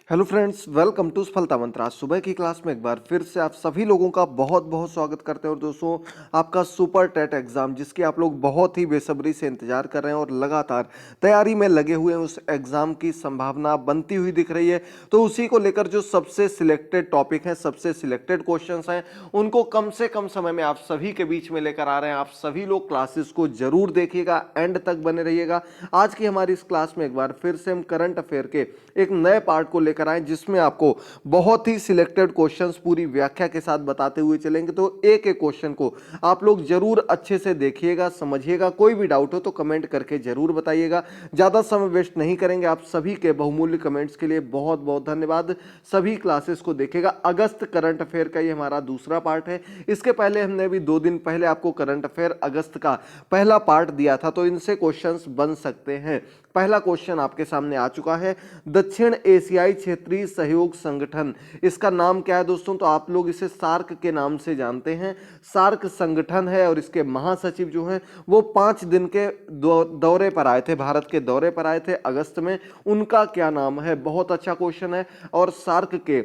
Hello friends, welcome to सफलता मंत्र। आज सुबह की क्लास में एक बार फिर से आप सभी लोगों का बहुत बहुत स्वागत करते हैं। और दोस्तों, आपका सुपर टेट एग्जाम जिसकी आप लोग बहुत ही बेसब्री से इंतजार कर रहे हैं और लगातार तैयारी में लगे हुए हैं, उस एग्जाम की संभावना बनती हुई दिख रही है। तो उसी को लेकर जो सबसे सिलेक्टेड टॉपिक हैं, सबसे सिलेक्टेड क्वेश्चंस हैं, उनको कम से कम समय में आप सभी के बीच में लेकर आ रहे हैं। आप सभी लोग क्लासेस को जरूर देखिएगा, एंड तक बने रहिएगा। आज की हमारी इस क्लास में एक बार फिर से हम करंट अफेयर के एक नए पार्ट को लेकर आए, जिसमें आपको बहुत ही सिलेक्टेड क्वेश्चंस पूरी व्याख्या के साथ बताते हुए चलेंगे। तो एक एक क्वेश्चन को आप लोग जरूर अच्छे से देखिएगा, समझिएगा। कोई भी डाउट हो तो कमेंट करके जरूर बताइएगा। ज्यादा समय वेस्ट नहीं करेंगे। आप सभी के बहुमूल्य कमेंट्स के लिए बहुत बहुत धन्यवाद। सभी क्लासेस को देखिएगा। अगस्त करंट अफेयर का ये हमारा दूसरा पार्ट है। इसके पहले हमने भी 2 दिन पहले आपको करंट अफेयर अगस्त का पहला पार्ट दिया था, तो इनसे क्वेश्चंस बन सकते हैं। पहला क्वेश्चन आपके सामने आ चुका है। दक्षिण एशियाई क्षेत्रीय सहयोग संगठन, इसका नाम क्या है दोस्तों? तो आप लोग इसे सार्क के नाम से जानते हैं। सार्क संगठन है और इसके महासचिव जो हैं वो 5 दिन के दौरे पर आए थे, भारत के दौरे पर आए थे अगस्त में। उनका क्या नाम है? बहुत अच्छा क्वेश्चन है। और सार्क के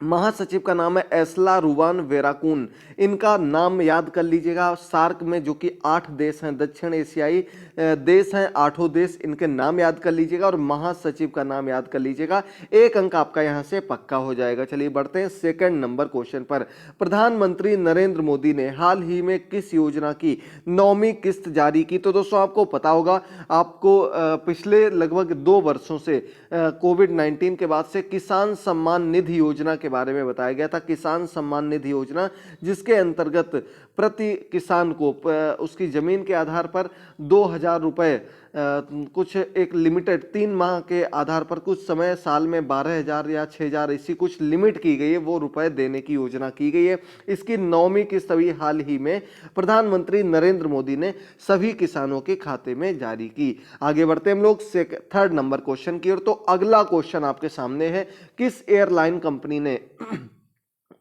महासचिव का नाम है एस्ला रुवान वेराकून। इनका नाम याद कर लीजिएगा। सार्क में जो कि 8 देश हैं, दक्षिण एशियाई देश हैं, 8 देश, इनके नाम याद कर लीजिएगा और महासचिव का नाम याद कर लीजिएगा। 1 अंक आपका यहां से पक्का हो जाएगा। चलिए बढ़ते हैं सेकंड नंबर क्वेश्चन पर। प्रधानमंत्री नरेंद्र मोदी ने हाल ही में किस योजना की 9वीं किस्त जारी की? तो दोस्तों, आपको पता होगा, आपको पिछले लगभग 2 वर्षों से कोविड-19 के बाद से किसान सम्मान निधि योजना के बारे में बताया गया था। किसान सम्मान निधि योजना, जिसके अंतर्गत प्रति किसान को उसकी जमीन के आधार पर 2,000 रुपए, कुछ एक लिमिटेड 3 माह के आधार पर, कुछ समय साल में 12,000 या 6,000 ऐसी कुछ लिमिट की गई है, वो रुपए देने की योजना की गई है। इसकी 9वीं किस्त अभी हाल ही में प्रधानमंत्री नरेंद्र मोदी ने सभी किसानों के खाते में जारी की। आगे बढ़ते हम लोग थर्ड नंबर क्वेश्चन की ओर। तो अगला क्वेश्चन आपके सामने है। किस एयरलाइन कंपनी ने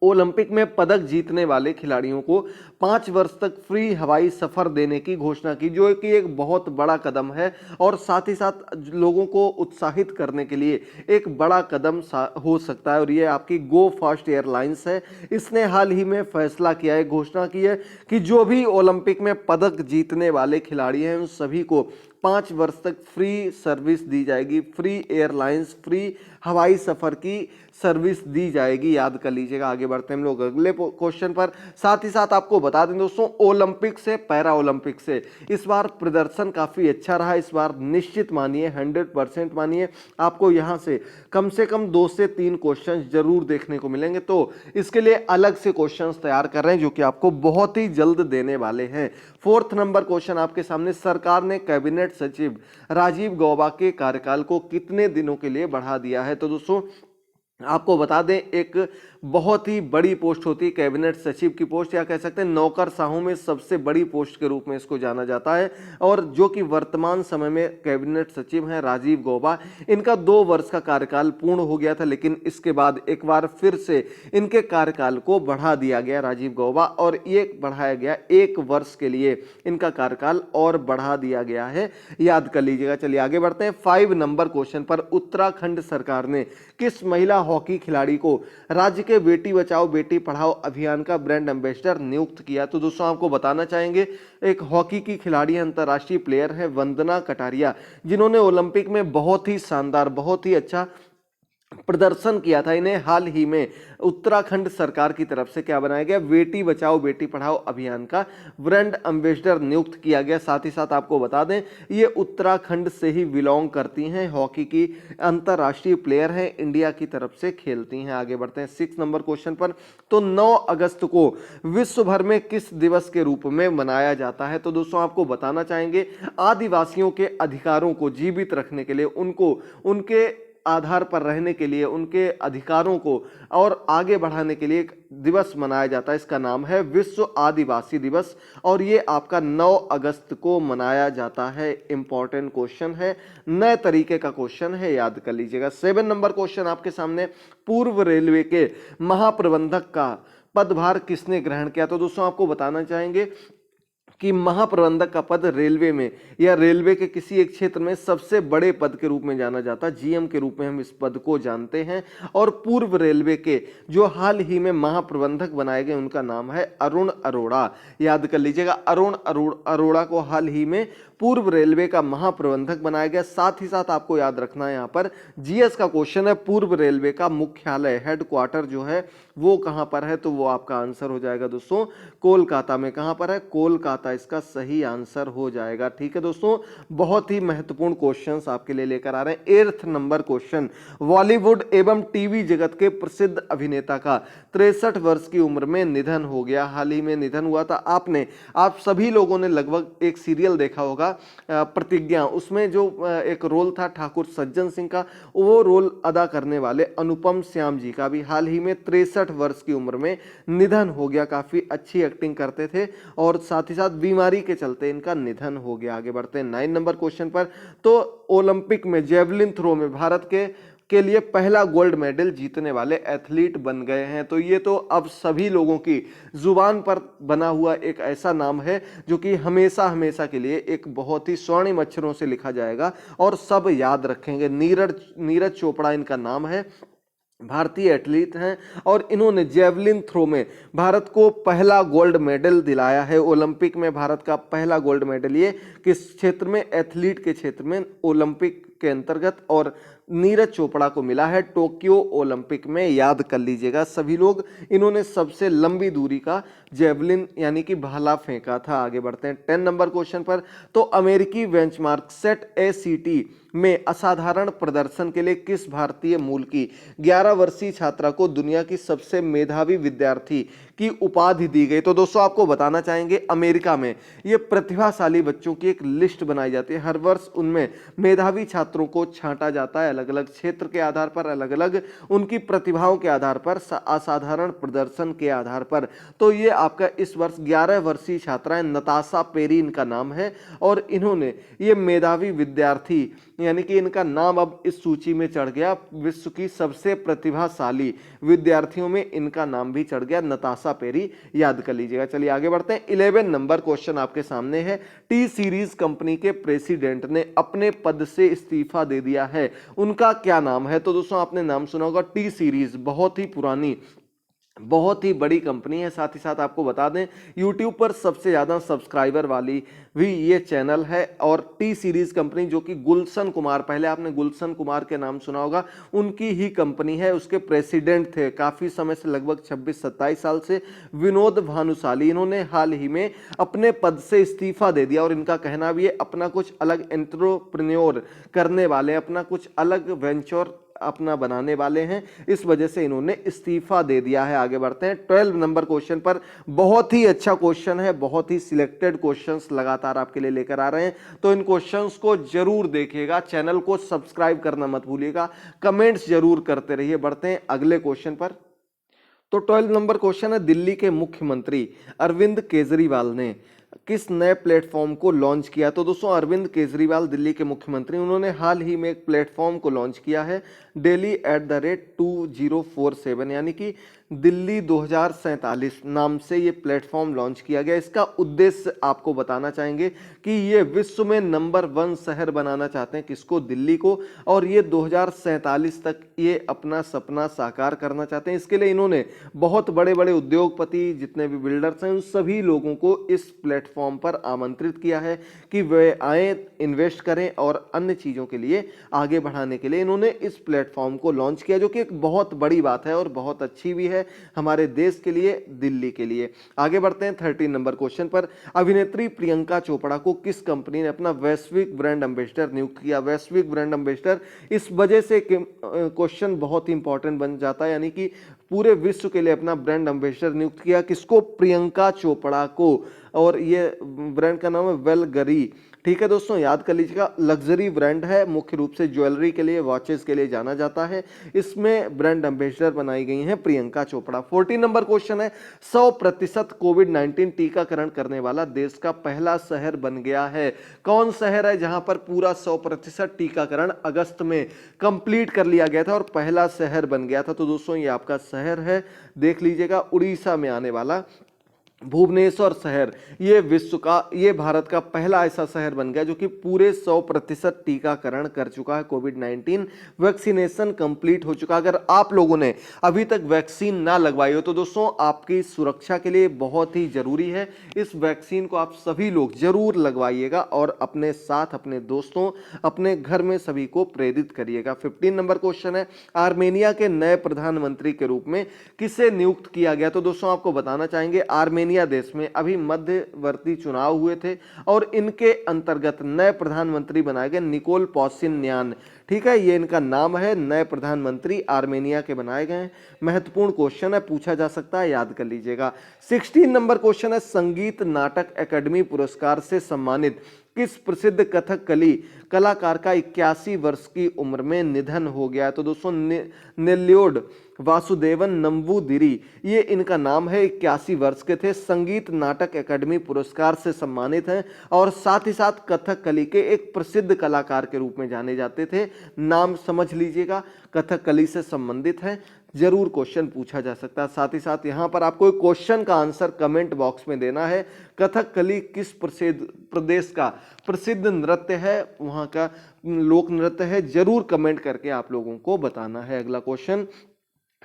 ओलंपिक में पदक जीतने वाले खिलाड़ियों को 5 वर्ष तक फ्री हवाई सफर देने की घोषणा की, जो कि एक बहुत बड़ा कदम है और साथ ही साथ लोगों को उत्साहित करने के लिए एक बड़ा कदम हो सकता है। और ये आपकी गो फास्ट एयरलाइंस है। इसने हाल ही में फैसला किया है, घोषणा की है कि जो भी ओलंपिक में पदक जीतने वाले खिलाड़ी हैं, उन सभी को 5 वर्ष तक फ्री सर्विस दी जाएगी। फ्री एयरलाइंस, फ्री हवाई सफर की सर्विस दी जाएगी। याद कर लीजिएगा। आगे बढ़ते हैं हम लोग अगले क्वेश्चन पर। साथ ही साथ आपको बता दें दोस्तों, ओलंपिक से पैरा ओलंपिक से इस बार प्रदर्शन काफी अच्छा रहा। इस बार निश्चित मानिए, 100% मानिए, आपको यहां से कम 2 से 3 क्वेश्चन जरूर देखने को मिलेंगे। तो इसके लिए अलग से क्वेश्चन तैयार कर रहे हैं, जो कि आपको बहुत ही जल्द देने वाले हैं। 4th नंबर क्वेश्चन आपके सामने। सरकार ने कैबिनेट सचिव राजीव गौबा के कार्यकाल को कितने दिनों के लिए बढ़ा दिया है? तो दोस्तों, आपको बता दें, एक बहुत ही बड़ी पोस्ट होती है कैबिनेट सचिव की पोस्ट, या कह सकते हैं नौकरशाहों में सबसे बड़ी पोस्ट के रूप में इसको जाना जाता है। और जो कि वर्तमान समय में कैबिनेट सचिव हैं राजीव गौबा, इनका 2 वर्ष का कार्यकाल पूर्ण हो गया था, लेकिन इसके बाद एक बार फिर से इनके कार्यकाल को बढ़ा दिया गया राजीव गौबा, और ये बढ़ाया गया 1 वर्ष के लिए इनका कार्यकाल और बढ़ा दिया गया है। याद कर लीजिएगा। चलिए आगे बढ़ते हैं 5 नंबर क्वेश्चन पर। उत्तराखंड सरकार ने किस महिला हॉकी खिलाड़ी को राज्य के बेटी बचाओ बेटी पढ़ाओ अभियान का ब्रांड एम्बेसडर नियुक्त किया? तो दोस्तों, आपको बताना चाहेंगे, एक हॉकी की खिलाड़ी, अंतर्राष्ट्रीय प्लेयर है वंदना कटारिया, जिन्होंने ओलंपिक में बहुत ही शानदार, बहुत ही अच्छा प्रदर्शन किया था। इन्हें हाल ही में उत्तराखंड सरकार की तरफ से क्या बनाया गया? बेटी बचाओ बेटी पढ़ाओ अभियान का ब्रांड एम्बेसडर नियुक्त किया गया। साथ ही साथ आपको बता दें, ये उत्तराखंड से ही बिलोंग करती हैं, हॉकी की अंतर्राष्ट्रीय प्लेयर हैं, इंडिया की तरफ से खेलती हैं। आगे बढ़ते हैं 6 नंबर क्वेश्चन पर। तो 9 अगस्त को विश्व भर में किस दिवस के रूप में मनाया जाता है? तो दोस्तों, आपको बताना चाहेंगे, आदिवासियों के अधिकारों को जीवित रखने के लिए, उनको उनके आधार पर रहने के लिए, उनके अधिकारों को और आगे बढ़ाने के लिए एक दिवस मनाया जाता है। इसका नाम है विश्व आदिवासी दिवस, और ये आपका 9 अगस्त को मनाया जाता है। इंपॉर्टेंट क्वेश्चन है, नए तरीके का क्वेश्चन है, याद कर लीजिएगा। 7 नंबर क्वेश्चन आपके सामने। पूर्व रेलवे के महाप्रबंधक का पदभार किसने ग्रहण किया? तो दोस्तों, आपको बताना चाहेंगे, कि महाप्रबंधक का पद रेलवे में या रेलवे के किसी एक क्षेत्र में सबसे बड़े पद के रूप में जाना जाता है, जीएम के रूप में हम इस पद को जानते हैं। और पूर्व रेलवे के जो हाल ही में महाप्रबंधक बनाए गए उनका नाम है अरुण अरोड़ा। याद कर लीजिएगा, अरुण अरोड़ा को हाल ही में पूर्व रेलवे का महाप्रबंधक बनाया गया। साथ ही साथ आपको याद रखना है, यहाँ पर जीएस का क्वेश्चन है, पूर्व रेलवे का मुख्यालय हेडक्वार्टर जो है वो कहां पर है, तो वो आपका आंसर हो जाएगा दोस्तों कोलकाता में। कहां पर है? कोलकाता इसका सही आंसर हो जाएगा। ठीक है दोस्तों, बहुत ही महत्वपूर्ण क्वेश्चंस आपके लिए लेकर आ रहे हैं। 8th नंबर क्वेश्चन, बॉलीवुड एवं टीवी जगत के प्रसिद्ध अभिनेता का 63 वर्ष की उम्र में निधन हो गया। हाल ही में निधन हुआ था। आप सभी लोगों ने लगभग एक सीरियल देखा होगा प्रतिज्ञा, उसमें जो एक रोल था ठाकुर सज्जन सिंह का, वो रोल अदा करने वाले अनुपम श्याम जी का भी हाल ही में 63 वर्ष की उम्र में निधन हो गया। काफी अच्छी एक्टिंग करते थे और साथ ही साथ बीमारी के चलते इनका निधन हो गया। आगे बढ़ते हैं 9 नंबर क्वेश्चन पर। तो ओलंपिक में जेवलिन थ्रो में भारत के लिए पहला गोल्ड मेडल जीतने वाले एथलीट बन गए हैं। तो ये तो अब सभी लोगों की जुबान पर बना हुआ एक ऐसा नाम है जो कि हमेशा हमेशा के लिए एक बहुत ही स्वर्णिम अक्षरों से लिखा जाएगा और सब याद रखेंगे। नीरज चोपड़ा इनका नाम है, भारतीय एथलीट हैं और इन्होंने जेवलिन थ्रो में भारत को पहला गोल्ड मेडल दिलाया है। ओलंपिक में भारत का पहला गोल्ड मेडल ये किस क्षेत्र में? एथलीट के क्षेत्र में ओलंपिक के अंतर्गत, और नीरज चोपड़ा को मिला है टोक्यो ओलंपिक में। याद कर लीजिएगा सभी लोग, इन्होंने सबसे लंबी दूरी का जेवलिन यानी कि भाला फेंका था। आगे बढ़ते हैं 10 नंबर क्वेश्चन पर। तो अमेरिकी बेंचमार्क सेट ACT में असाधारण प्रदर्शन के लिए किस भारतीय मूल की 11 वर्षीय छात्रा को दुनिया की सबसे मेधावी विद्यार्थी की उपाधि दी गई? तो दोस्तों आपको बताना चाहेंगे, अमेरिका में ये प्रतिभाशाली बच्चों की एक लिस्ट बनाई जाती है। हर वर्ष उनमें मेधावी छात्रों को छांटा जाता है, अलग अलग क्षेत्र के आधार पर, अलग अलग उनकी प्रतिभाओं के आधार पर, असाधारण प्रदर्शन के आधार पर। तो ये आपका इस वर्ष 11 वर्षीय छात्रा है, नताशा पेरी इनका नाम है और इन्होंने ये मेधावी विद्यार्थी यानी कि इनका नाम अब इस सूची में चढ़ गया, विश्व की सबसे प्रतिभाशाली विद्यार्थियों में इनका नाम भी चढ़ गया, नताशा पेरी। याद कर लीजिएगा। चलिए आगे बढ़ते हैं। 11 नंबर क्वेश्चन आपके सामने है। टी सीरीज कंपनी के प्रेसिडेंट ने अपने पद से इस्तीफा दे दिया है, उनका क्या नाम है? तो दोस्तों आपने नाम सुना होगा टी सीरीज, बहुत ही पुरानी बहुत ही बड़ी कंपनी है। साथ ही साथ आपको बता दें YouTube पर सबसे ज़्यादा सब्सक्राइबर वाली भी ये चैनल है। और टी सीरीज कंपनी जो कि गुलशन कुमार, पहले आपने गुलशन कुमार के नाम सुना होगा, उनकी ही कंपनी है। उसके प्रेसिडेंट थे काफ़ी समय से, लगभग 26-27 साल से, विनोद भानुशाली। इन्होंने हाल ही में अपने पद से इस्तीफा दे दिया और इनका कहना भी है अपना कुछ अलग एंटरप्रेन्योर करने वाले, अपना कुछ अलग वेंचर अपना बनाने वाले हैं, इस वजह से इन्होंने इस्तीफा दे दिया है। आगे बढ़ते हैं 12 नंबर क्वेश्चन पर। बहुत ही अच्छा क्वेश्चन है, बहुत ही सिलेक्टेड क्वेश्चंस लगातार आपके लिए लेकर आ रहे हैं, तो इन क्वेश्चंस को जरूर देखिएगा। चैनल को सब्सक्राइब करना मत भूलिएगा, कमेंट्स जरूर करते रहिए। बढ़ते हैं अगले क्वेश्चन पर। तो 12 नंबर क्वेश्चन है, दिल्ली के मुख्यमंत्री अरविंद केजरीवाल ने किस नए प्लेटफॉर्म को लॉन्च किया? तो दोस्तों अरविंद केजरीवाल दिल्ली के मुख्यमंत्री, उन्होंने हाल ही में एक प्लेटफॉर्म को लॉन्च किया है, Delhi@2047, यानी कि दिल्ली 2047 नाम से ये प्लेटफॉर्म लॉन्च किया गया। इसका उद्देश्य आपको बताना चाहेंगे कि ये विश्व में नंबर 1 शहर बनाना चाहते हैं, किसको? दिल्ली को। और ये 2047 तक ये अपना सपना साकार करना चाहते हैं। इसके लिए इन्होंने बहुत बड़े बड़े उद्योगपति, जितने भी बिल्डर्स हैं, उन सभी लोगों को इस प्लेटफॉर्म पर आमंत्रित किया है कि वे आए, इन्वेस्ट करें और अन्य चीज़ों के लिए आगे बढ़ाने के लिए इन्होंने इस प्लेटफॉर्म को लॉन्च किया, जो कि एक बहुत बड़ी बात है और बहुत अच्छी भी है हमारे देश के लिए, दिल्ली के लिए। आगे बढ़ते हैं 13 नंबर क्वेश्चन पर। अभिनेत्री प्रियंका चोपड़ा को किस कंपनी ने अपना वैश्विक ब्रांड एम्बेसडर नियुक्त किया? वैश्विक ब्रांड एम्बेसडर इस वजह से क्वेश्चन बहुत ही इंपॉर्टेंट बन जाता है, यानी कि पूरे विश्व के लिए अपना ब्रांड एम्बेसडर नियुक्त किया, किसको? प्रियंका चोपड़ा को। और ये ब्रांड का नाम है वेलगरी। ठीक है दोस्तों, याद कर लीजिएगा, लग्जरी ब्रांड है, मुख्य रूप से ज्वेलरी के लिए, वॉचेस के लिए जाना जाता है। इसमें ब्रांड एम्बेसडर बनाई गई हैं प्रियंका चोपड़ा। 14 नंबर क्वेश्चन है, 100% कोविड-19 टीकाकरण करने वाला देश का पहला शहर बन गया है। कौन शहर है जहां पर पूरा 100% टीकाकरण अगस्त में कंप्लीट कर लिया गया था और पहला शहर बन गया था? तो दोस्तों ये आपका शहर है, देख लीजिएगा, उड़ीसा में आने वाला भुवनेश्वर शहर ये भारत का पहला ऐसा शहर बन गया जो कि पूरे 100% टीकाकरण कर चुका है। कोविड-19 वैक्सीनेशन कंप्लीट हो चुका है। अगर आप लोगों ने अभी तक वैक्सीन ना लगवाई हो तो दोस्तों आपकी सुरक्षा के लिए बहुत ही जरूरी है, इस वैक्सीन को आप सभी लोग जरूर लगवाइएगा और अपने साथ, अपने दोस्तों, अपने घर में सभी को प्रेरित करिएगा। 15 नंबर क्वेश्चन है, आर्मेनिया के नए प्रधानमंत्री के रूप में किसे नियुक्त किया गया? तो दोस्तों आपको बताना चाहेंगे, आर्मेनिया देश में अभी मध्यवर्ती चुनाव हुए थे और इनके अंतर्गत नए प्रधानमंत्री बनाए गए निकोल पाशिन्यान। ठीक है, ये इनका नाम है, नए प्रधानमंत्री आर्मेनिया के बनाए गए हैं। महत्वपूर्ण क्वेश्चन है, पूछा जा सकता है, याद कर लीजिएगा। 16 नंबर क्वेश्चन है, संगीत नाटक अकादमी पुरस्कार से सम्मानित किस प्रसिद्ध कथकली कलाकार का 81 वर्ष की उम्र में निधन हो गया? तो दोस्तों नेल्लोड वासुदेवन नंबूदिरी, ये इनका नाम है, 81 वर्ष के थे, संगीत नाटक अकादमी पुरस्कार से सम्मानित हैं और साथ ही साथ कथकली के एक प्रसिद्ध कलाकार के रूप में जाने जाते थे। नाम समझ लीजिएगा, कथकली से संबंधित है, जरूर क्वेश्चन पूछा जा सकता है। साथ ही साथ यहाँ पर आपको क्वेश्चन का आंसर कमेंट बॉक्स में देना है। कथकली किस प्रदेश का प्रसिद्ध नृत्य है, वहाँ का लोक नृत्य है, जरूर कमेंट करके आप लोगों को बताना है। अगला क्वेश्चन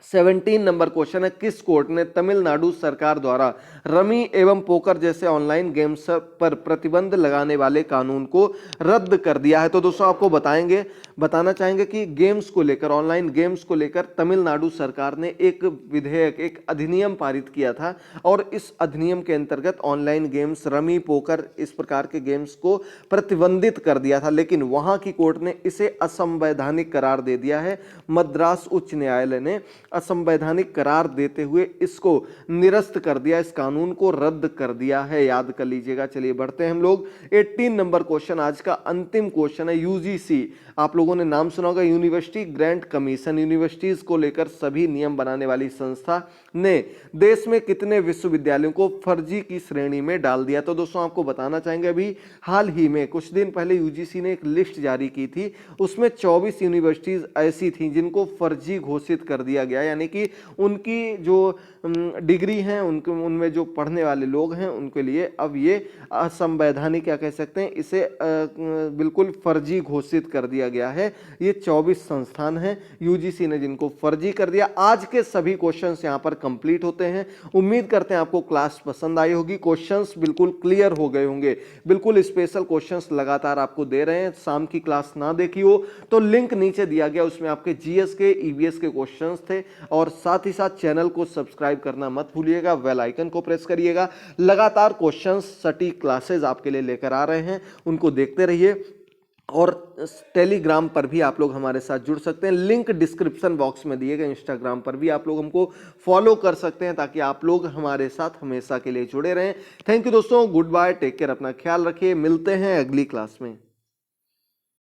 17 नंबर क्वेश्चन है, किस कोर्ट ने तमिलनाडु सरकार द्वारा रमी एवं पोकर जैसे ऑनलाइन गेम्स पर प्रतिबंध लगाने वाले कानून को रद्द कर दिया है? तो दोस्तों आपको बताना चाहेंगे कि गेम्स को लेकर, ऑनलाइन गेम्स को लेकर तमिलनाडु सरकार ने एक विधेयक, एक अधिनियम पारित किया था और इस अधिनियम के अंतर्गत ऑनलाइन गेम्स, रमी, पोकर, इस प्रकार के गेम्स को प्रतिबंधित कर दिया था, लेकिन वहां की कोर्ट ने इसे असंवैधानिक करार दे दिया है। मद्रास उच्च न्यायालय ने असंवैधानिक करार देते हुए इसको निरस्त कर दिया, इस कानून को रद्द कर दिया है, याद कर लीजिएगा। चलिए बढ़ते हैं हम लोग। 18 नंबर क्वेश्चन, आज का अंतिम क्वेश्चन है, यूजीसी, आप लोगों ने नाम सुना होगा, यूनिवर्सिटी ग्रांट कमीशन, यूनिवर्सिटीज को लेकर सभी नियम बनाने वाली संस्था ने देश में कितने विश्वविद्यालयों को फर्जी की श्रेणी में डाल दिया? तो दोस्तों आपको बताना चाहेंगे, अभी हाल ही में कुछ दिन पहले यूजीसी ने एक लिस्ट जारी की थी, उसमें 24 यूनिवर्सिटीज ऐसी थी जिनको फर्जी घोषित कर दिया गया, यानी कि उनकी जो डिग्री हैं, उनमें जो पढ़ने वाले लोग हैं उनके लिए अब ये असंवैधानिक, क्या कह सकते हैं इसे, बिल्कुल फर्जी घोषित कर दिया गया है। ये 24 संस्थान हैं यूजीसी ने जिनको फर्जी कर दिया। आज के सभी क्वेश्चंस यहाँ पर कंप्लीट होते हैं। उम्मीद करते हैं आपको क्लास पसंद आई होगी, क्वेश्चंस बिल्कुल क्लियर हो गए होंगे। बिल्कुल स्पेशल क्वेश्चंस लगातार आपको दे रहे हैं। शाम की क्लास ना देखी हो तो लिंक नीचे दिया गया, उसमें आपके जीएस के, ईवीएस के क्वेश्चंस थे। और साथ ही साथ चैनल को सब्सक्राइब करना मत भूलिएगा, बेल आइकन को प्रेस करिएगा। लगातार क्वेश्चंस, सटीक क्लासेस आपके लिए लेकर आ रहे हैं, उनको देखते रहिए। और टेलीग्राम पर भी आप लोग हमारे साथ जुड़ सकते हैं, लिंक डिस्क्रिप्शन बॉक्स में दिए गए। इंस्टाग्राम पर भी आप लोग हमको फॉलो कर सकते हैं ताकि आप लोग हमारे साथ हमेशा के लिए जुड़े रहें। थैंक यू दोस्तों, गुड बाय, टेक केयर, अपना ख्याल रखिए, मिलते हैं अगली क्लास में।